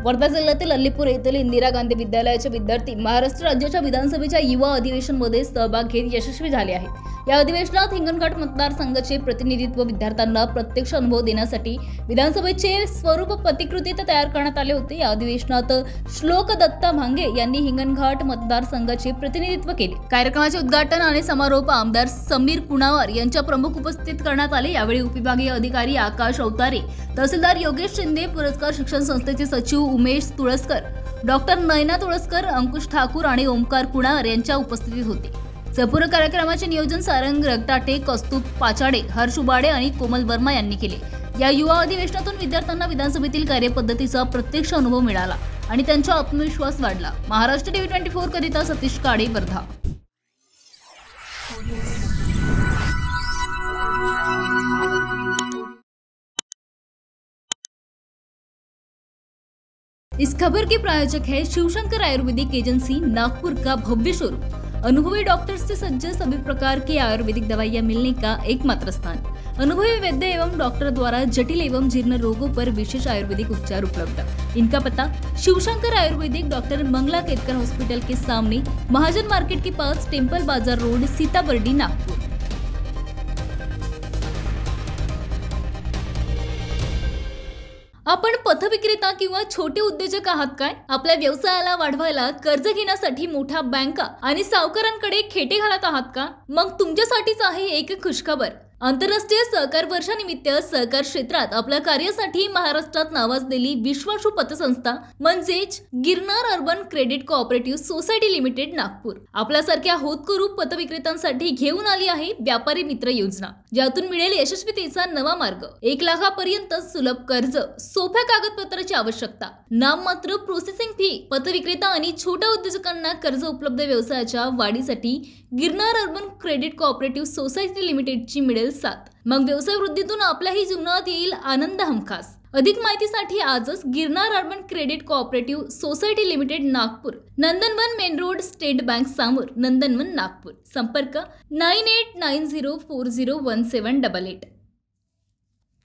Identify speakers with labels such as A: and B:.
A: वर्धा जिल्ह्यातील अलीपूर येथील इंदिरा गांधी विद्यालयाचे विद्यार्थी महाराष्ट्र राज्याच्या विधानसभेच्या युवा अधिवेशनमध्ये सहभाग घेत यशस्वी झाले आहेत। या अधिवेशनात हिंगणघाट मतदारसंघाचे प्रतिनिधित्व विद्यार्थ्यांना प्रत्यक्ष अनुभव देण्यासाठी विधानसभेचे स्वरूप प्रतिकृतीत तयार करण्यात आले होते। या अधिवेशनात श्लोक दत्ता भांगे यांनी हिंगणघाट मतदारसंघाचे प्रतिनिधित्व केले। कार्यक्रमाचे उद्घाटन आणि समारोप आमदार समीर कुणावर यांच्या प्रमुख उपस्थित करण्यात आले। यावेळी उपविभागीय अधिकारी आकाश अवतारे, तहसीलदार योगेश शिंदे, पुरस्कार शिक्षण संस्थेचे सचिव उमेश तुळसकर, डॉक्टर नयना तुळसकर, अंकुश ठाकूर आणि ओमकार कुणावर यांच्या उपस्थितीत होते। संपूर्ण कार्यक्रमाचे नियोजन सारंग रगटाटे, कौस्तुभ पाचाडे, हर्ष उबाडे आणि कोमल वर्मा यांनी केले। या युवा अधिवेशनातून विद्यार्थ्यांना विधानसभेतील कार्यपद्धतीचा प्रत्यक्ष अनुभव मिळाला आणि त्यांचा आत्मविश्वास वाढला। महाराष्ट्र टीव्ही 24 करिता सतीश काळे, वर्धा। इस खबर के प्रायोजक है शिवशंकर आयुर्वेदिक एजेंसी, नागपुर का भव्य शोरूम। अनुभवी डॉक्टर्स से सज्ज सभी प्रकार की आयुर्वेदिक दवाइयां मिलने का एकमात्र स्थान। अनुभवी वैद्य एवं डॉक्टर द्वारा जटिल एवं जीर्ण रोगों पर विशेष आयुर्वेदिक उपचार उपलब्ध। इनका पता शिवशंकर आयुर्वेदिक, डॉक्टर मंगला केतकर हॉस्पिटल के सामने, महाजन मार्केट के पास, टेम्पल बाजार रोड, सीताबर्डी, नागपुर। आपण पथविक्रेता किंवा छोटे उद्योजक आहात काय? आपल्या व्यवसायाला वाढवायला कर्ज घेण्यासाठी मोठ्या बँका आणि सावकारांकडे खेटे घालत आहात का? मग तुमच्यासाठीच आहे एक खुशखबर। आंतरराष्ट्रीय सहकार वर्षानिमित्त सहकार क्षेत्रात आपल्या कार्यासाठी महाराष्ट्रात नावाजलेली विश्वासू पतसंस्था म्हणजेच Girnar urban credit cooperative society limited, Nagpur आपल्यासारख्या होतकरू पतविक्रेत्यांसाठी घेऊन आली आहे व्यापारी मित्र योजना, ज्यातून मिळेल यशस्वीतेचा नवा मार्ग। 1 लाखापर्यंत सुलभ कर्ज, सोप्या कागदपत्राची आवश्यकता, नाममात्र प्रोसेसिंग फी, पतविक्रेता आणि छोट्या उद्योजकांना कर्ज उपलब्ध। व्यवसायाच्या वाढीसाठी Girnar urban credit cooperative society लिमिटेडची मिळेल साथ। मग व्यवसाय वृद्धीतून आपल्याही जीवनात येईल आनंद हमखास। अधिक माहितीसाठी आजच Girnar urban credit cooperative society limited, Nagpur, Nandanvan main road, State Bank समोर, नंदनवन, नागपूर। संपर्क 9890401788।